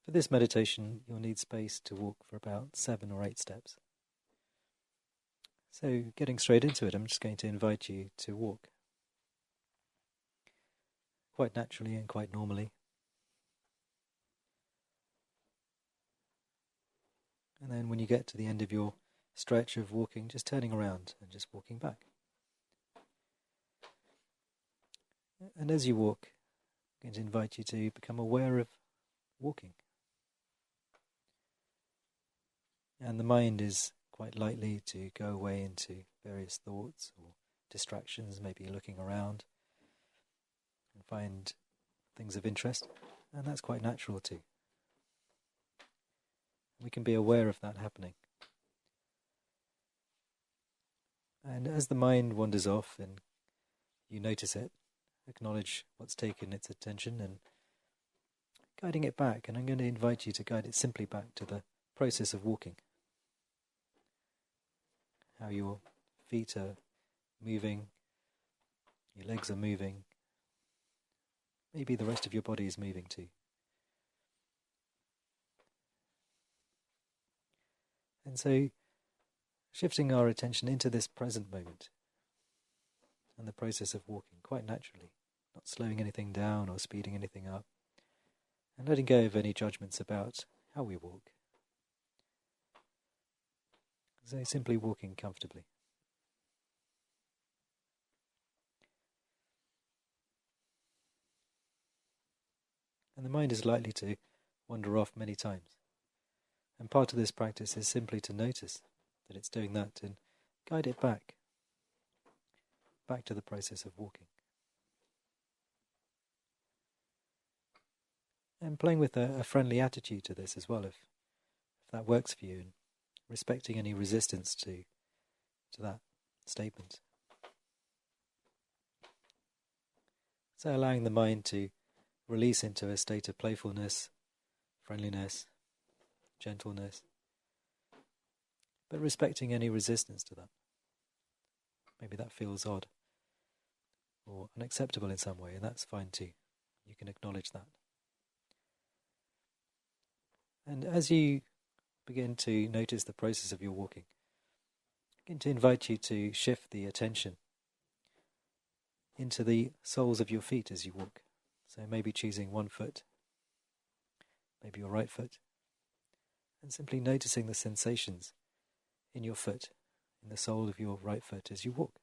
For this meditation, you'll need space to walk for about 7 or 8 steps. So, getting straight into it, I'm just going to invite you to walk quite naturally and quite normally. And then when you get to the end of your stretch of walking, just turning around and just walking back. And as you walk, I'm going to invite you to become aware of walking. And the mind is quite likely to go away into various thoughts or distractions, maybe looking around and find things of interest, and that's quite natural too. We can be aware of that happening. And as the mind wanders off and you notice it, acknowledge what's taken its attention and guiding it back. And I'm going to invite you to guide it simply back to the process of walking. How your feet are moving, your legs are moving, maybe the rest of your body is moving too. And so, shifting our attention into this present moment and the process of walking quite naturally, not slowing anything down or speeding anything up, and letting go of any judgments about how we walk. So simply walking comfortably. And the mind is likely to wander off many times. And part of this practice is simply to notice that it's doing that and guide it back to the process of walking. And playing with a friendly attitude to this as well, if that works for you, and respecting any resistance to that statement. So allowing the mind to release into a state of playfulness, friendliness, gentleness, but respecting any resistance to that. Maybe that feels odd or unacceptable in some way, and that's fine too. You can acknowledge that. And as you begin to notice the process of your walking, I begin to invite you to shift the attention into the soles of your feet as you walk. So maybe choosing one foot, maybe your right foot, and simply noticing the sensations in your foot, in the sole of your right foot as you walk.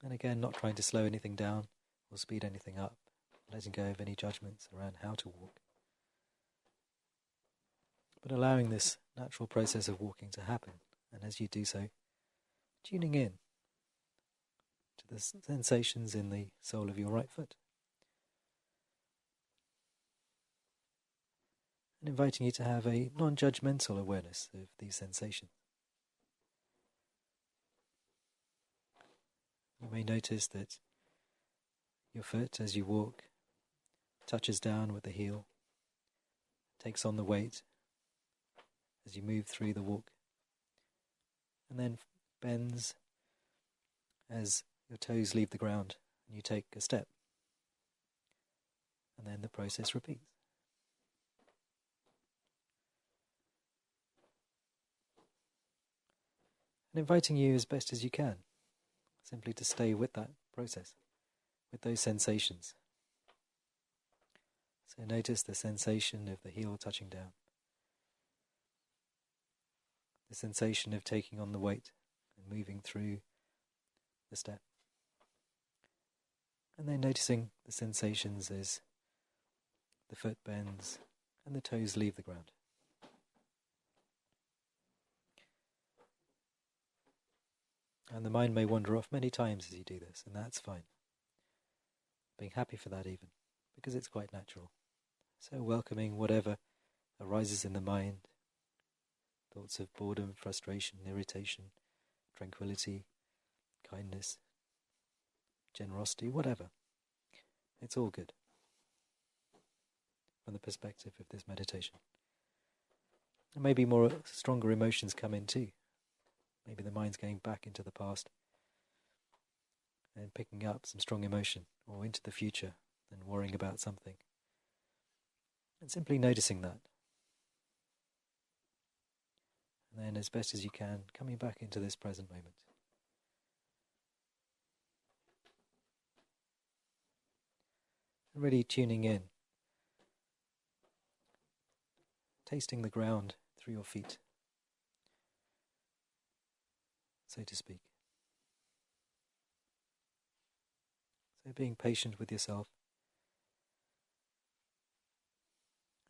And again, not trying to slow anything down or speed anything up, letting go of any judgments around how to walk, but allowing this natural process of walking to happen, and as you do so, tuning in to the sensations in the sole of your right foot, and inviting you to have a non-judgmental awareness of these sensations. You may notice that your foot, as you walk, touches down with the heel, takes on the weight as you move through the walk, and then bends as your toes leave the ground and you take a step. And then the process repeats. And inviting you as best as you can, simply to stay with that process, with those sensations. So notice the sensation of the heel touching down, the sensation of taking on the weight and moving through the step. And then noticing the sensations as the foot bends and the toes leave the ground. And the mind may wander off many times as you do this, and that's fine. Being happy for that even, because it's quite natural. So welcoming whatever arises in the mind, thoughts of boredom, frustration, irritation, tranquility, kindness, generosity, whatever. It's all good from the perspective of this meditation. And maybe more stronger emotions come in too. Maybe the mind's going back into the past and picking up some strong emotion, or into the future, and worrying about something. And simply noticing that. And then, as best as you can, coming back into this present moment. And really tuning in. Tasting the ground through your feet, so to speak. So being patient with yourself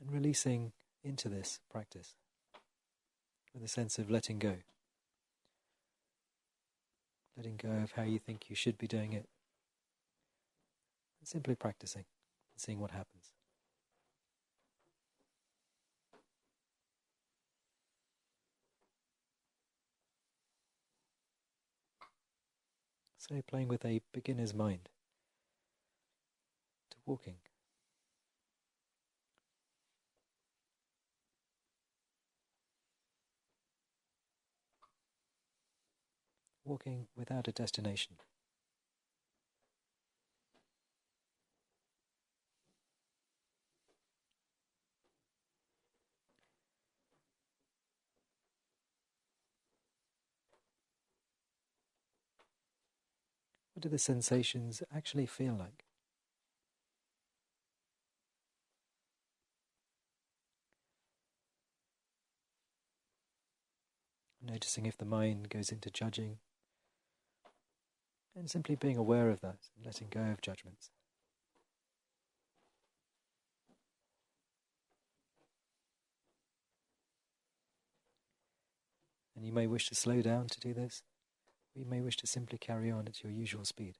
and releasing into this practice with a sense of letting go. Letting go of how you think you should be doing it. And simply practicing and seeing what happens. So playing with a beginner's mind to walking. Walking without a destination. What do the sensations actually feel like? Noticing if the mind goes into judging, and simply being aware of that and letting go of judgments. And you may wish to slow down to do this, or you may wish to simply carry on at your usual speed.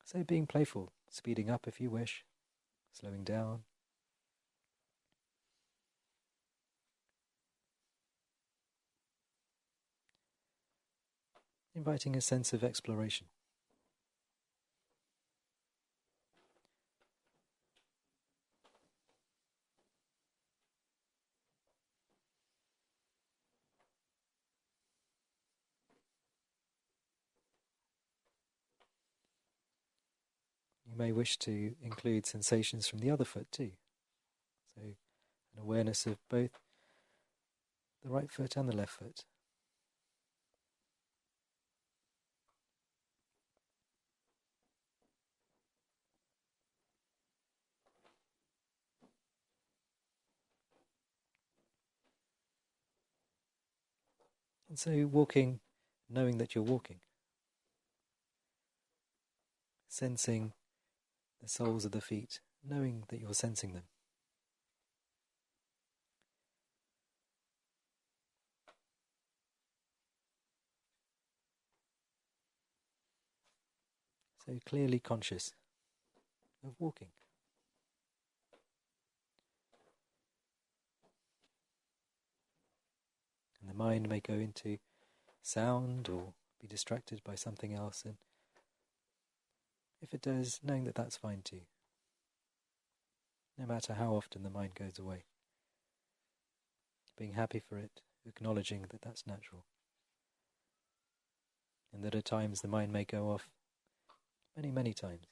So being playful, speeding up if you wish, slowing down. Inviting a sense of exploration. You may wish to include sensations from the other foot too. So an awareness of both the right foot and the left foot. And so walking, knowing that you're walking. Sensing the soles of the feet, knowing that you're sensing them. So clearly conscious of walking. And the mind may go into sound or be distracted by something else, and if it does, knowing that that's fine too. No matter how often the mind goes away. Being happy for it, acknowledging that that's natural. And that at times the mind may go off many, many times,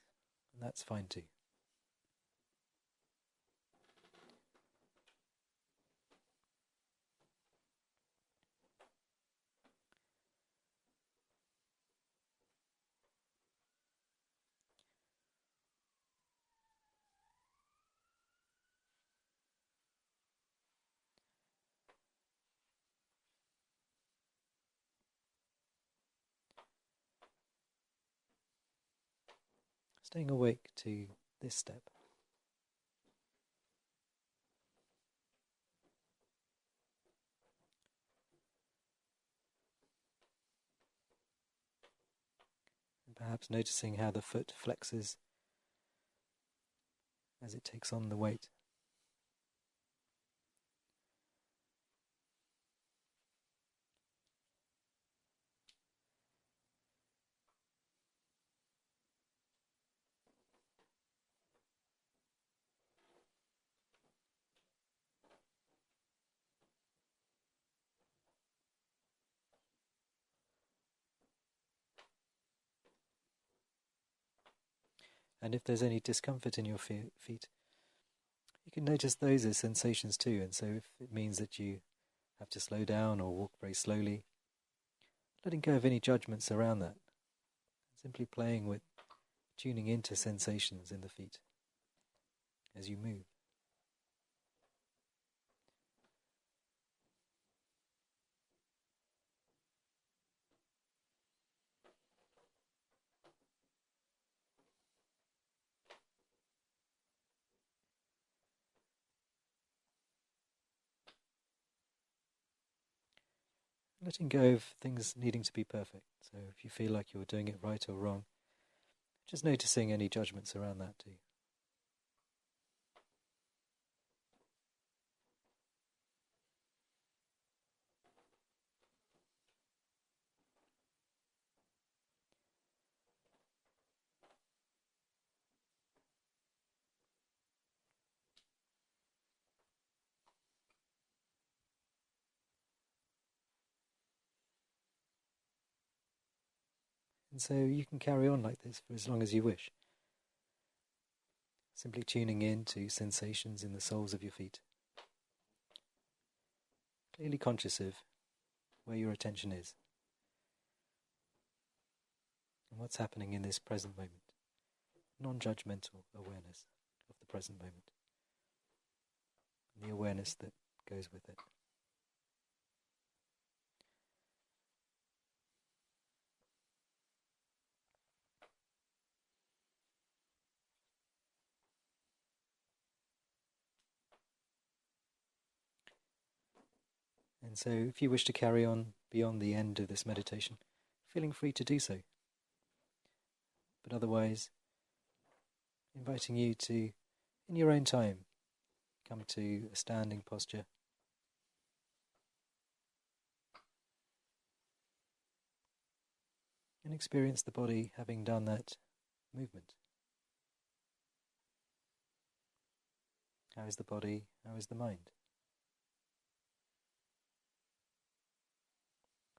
and that's fine too. Staying awake to this step. And perhaps noticing how the foot flexes as it takes on the weight. And if there's any discomfort in your feet, you can notice those as sensations too. And so if it means that you have to slow down or walk very slowly, letting go of any judgments around that. Simply playing with tuning into sensations in the feet as you move. Letting go of things needing to be perfect. So if you feel like you're doing it right or wrong, just noticing any judgments around that too. And so you can carry on like this for as long as you wish. Simply tuning in to sensations in the soles of your feet. Clearly conscious of where your attention is and what's happening in this present moment. Non-judgmental awareness of the present moment and the awareness that goes with it. And so if you wish to carry on beyond the end of this meditation, feeling free to do so. But otherwise, inviting you to, in your own time, come to a standing posture. And experience the body having done that movement. How is the body? How is the mind?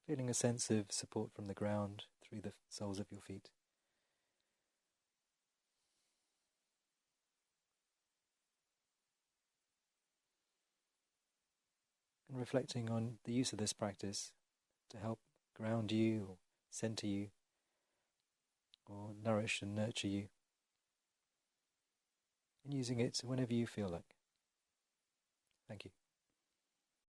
Feeling a sense of support from the ground through the soles of your feet. And reflecting on the use of this practice to help ground you or center you or nourish and nurture you. And using it whenever you feel like. Thank you.